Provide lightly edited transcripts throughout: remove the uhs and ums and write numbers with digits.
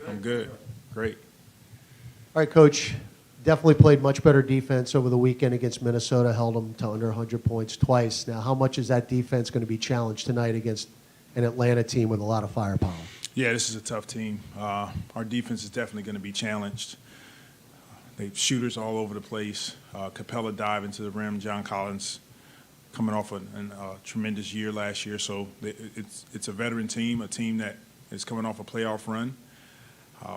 I'm good. Great. All right, Coach. Definitely played much better defense over the weekend against Minnesota, held them to under 100 points twice. Now, how much is that defense going to be challenged tonight against an Atlanta team with a lot of firepower? Yeah, this is a tough team. Our defense is definitely going to be challenged. They have shooters all over the place. Capella diving to the rim. John Collins coming off a tremendous year last year. So it's a veteran team, a team that is coming off a playoff run.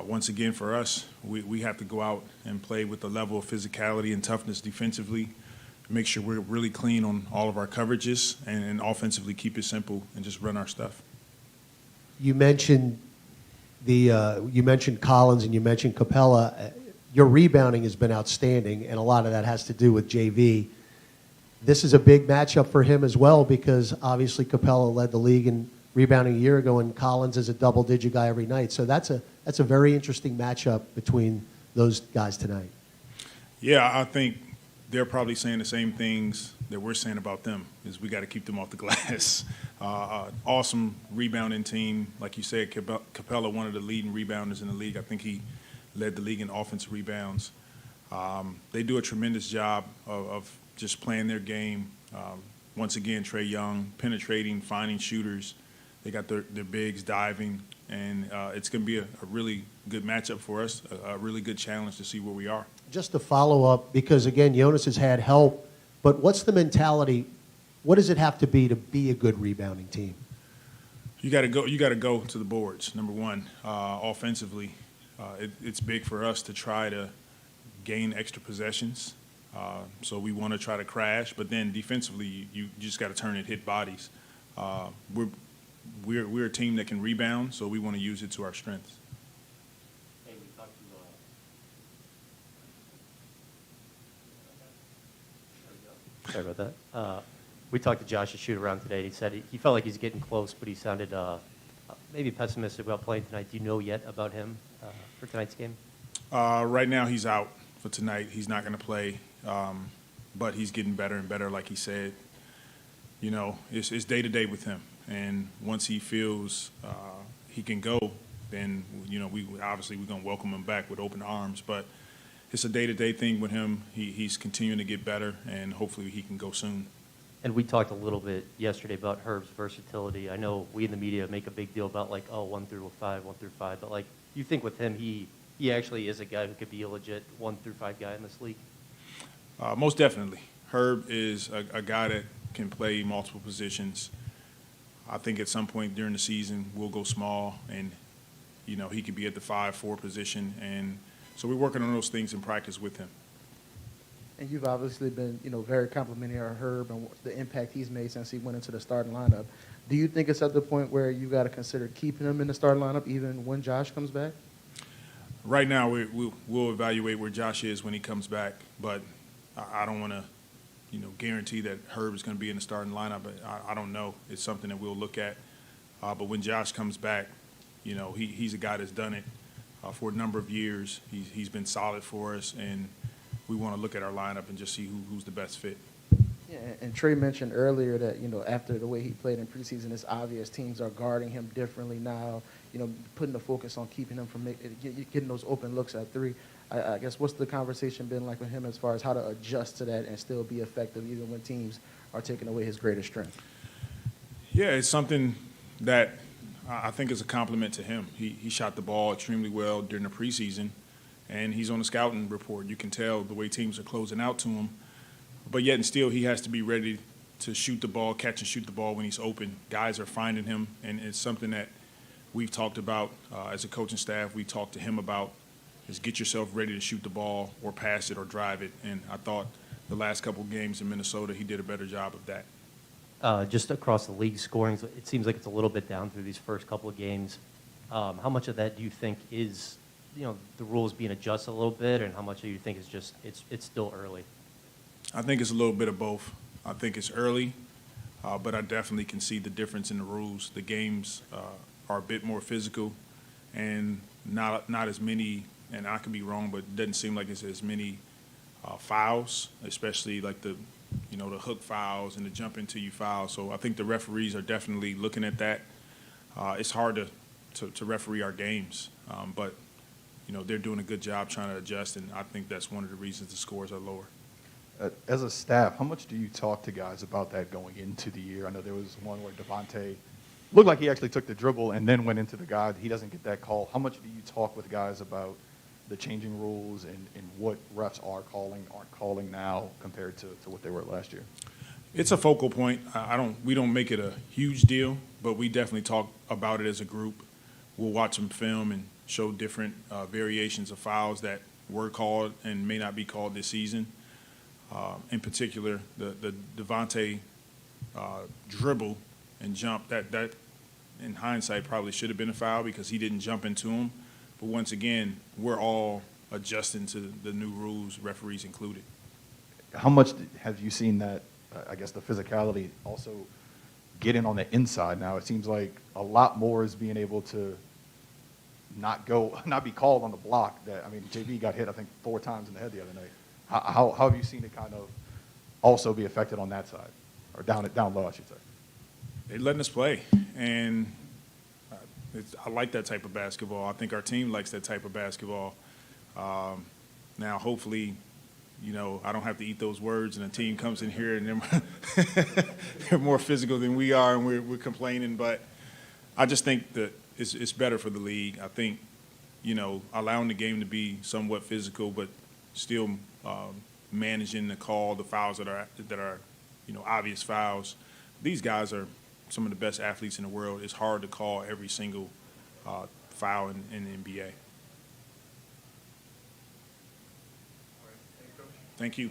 Once again, for us, we have to go out and play with the level of physicality and toughness defensively, make sure we're really clean on all of our coverages, and offensively keep it simple and just run our stuff. You mentioned you mentioned Collins and you mentioned Capella. Your rebounding has been outstanding, and a lot of that has to do with JV. This is a big matchup for him as well because obviously Capella led the league in rebounding a year ago, and Collins is a double-digit guy every night. So that's a very interesting matchup between those guys tonight. Yeah, I think they're probably saying the same things that we're saying about them, is we got to keep them off the glass. Awesome rebounding team. Like you said, Capella, one of the leading rebounders in the league. I think he led the league in offensive rebounds. They do a tremendous job of just playing their game. Once again, Trey Young, penetrating, finding shooters. They got their bigs diving, and it's going to be a really good matchup for us, a really good challenge to see where we are. Just to follow up, because again, Jonas has had help, but what's the mentality? What does it have to be a good rebounding team? You got to go. You got to go to the boards. Number one, offensively, it's big for us to try to gain extra possessions. So we want to try to crash, but then defensively, you just got to turn it, hit bodies. We're a team that can rebound, so we want to use it to our strengths. Hey, we talked to sorry about that. We talked to Josh's shoot around today. He said he felt like he's getting close, but he sounded maybe pessimistic about playing tonight. Do you know yet about him for tonight's game? Right now, he's out for tonight. He's not going to play, but he's getting better and better, like he said. You know, it's day to day with him. And once he feels he can go, then, you know, we're going to welcome him back with open arms. But it's a day-to-day thing with him. He's continuing to get better, and hopefully he can go soon. And we talked a little bit yesterday about Herb's versatility. I know we in the media make a big deal about, like, 1 through 5, but, like, you think with him he actually is a guy who could be a legit 1 through 5 guy in this league? Most definitely. Herb is a guy that can play multiple positions. I think at some point during the season we'll go small, and you know he could be at the 5-4 position, and so we're working on those things in practice with him. And you've obviously been, very complimentary of Herb and the impact he's made since he went into the starting lineup. Do you think it's at the point where you got to consider keeping him in the starting lineup even when Josh comes back? Right now we'll evaluate where Josh is when he comes back, but I don't want to guarantee that Herb is going to be in the starting lineup. But I don't know. It's something that we'll look at. But when Josh comes back, he's a guy that's done it for a number of years. He's been solid for us, and we want to look at our lineup and just see who's the best fit. Yeah, and Trey mentioned earlier that, after the way he played in preseason, it's obvious teams are guarding him differently now, putting the focus on keeping him from getting those open looks at three. I guess what's the conversation been like with him as far as how to adjust to that and still be effective even when teams are taking away his greatest strength? Yeah, it's something that I think is a compliment to him. He shot the ball extremely well during the preseason, and he's on the scouting report. You can tell the way teams are closing out to him. But yet and still, he has to be ready to shoot the ball, catch and shoot the ball when he's open. Guys are finding him, and it's something that we've talked about as a coaching staff. We talked to him about is get yourself ready to shoot the ball or pass it or drive it. And I thought the last couple of games in Minnesota, he did a better job of that. Just across the league scoring, it seems like it's a little bit down through these first couple of games. How much of that do you think is, the rules being adjusted a little bit, and how much do you think is just it's still early? I think it's a little bit of both. I think it's early, but I definitely can see the difference in the rules. The games are a bit more physical, and not as many. And I could be wrong, but it doesn't seem like it's as many fouls, especially like the hook fouls and the jump into you fouls. So I think the referees are definitely looking at that. It's hard to referee our games. But, they're doing a good job trying to adjust, and I think that's one of the reasons the scores are lower. As a staff, how much do you talk to guys about that going into the year? I know there was one where Devontae looked like he actually took the dribble and then went into the guy. He doesn't get that call. How much do you talk with guys about the changing rules and what refs are calling, aren't calling now compared to what they were last year? It's a focal point. We don't make it a huge deal, but we definitely talk about it as a group. We'll watch some film and show different variations of fouls that were called and may not be called this season. In particular, the Devontae dribble and jump, that in hindsight probably should have been a foul because he didn't jump into him. But once again, we're all adjusting to the new rules, referees included. How much have you seen that, I guess, the physicality also get in on the inside now? It seems like a lot more is being able to not be called on the block. JV got hit, I think, 4 times in the head the other night. How have you seen it kind of also be affected on that side, or down low, I should say? They're letting us play, and I like that type of basketball. I think our team likes that type of basketball. Now, hopefully, I don't have to eat those words, and the team comes in here and they're more physical than we are, and we're complaining. But I just think that it's better for the league. I think, allowing the game to be somewhat physical, but still managing the call, the fouls that are obvious fouls. These guys are some of the best athletes in the world. It's hard to call every single foul in the NBA. Thank you.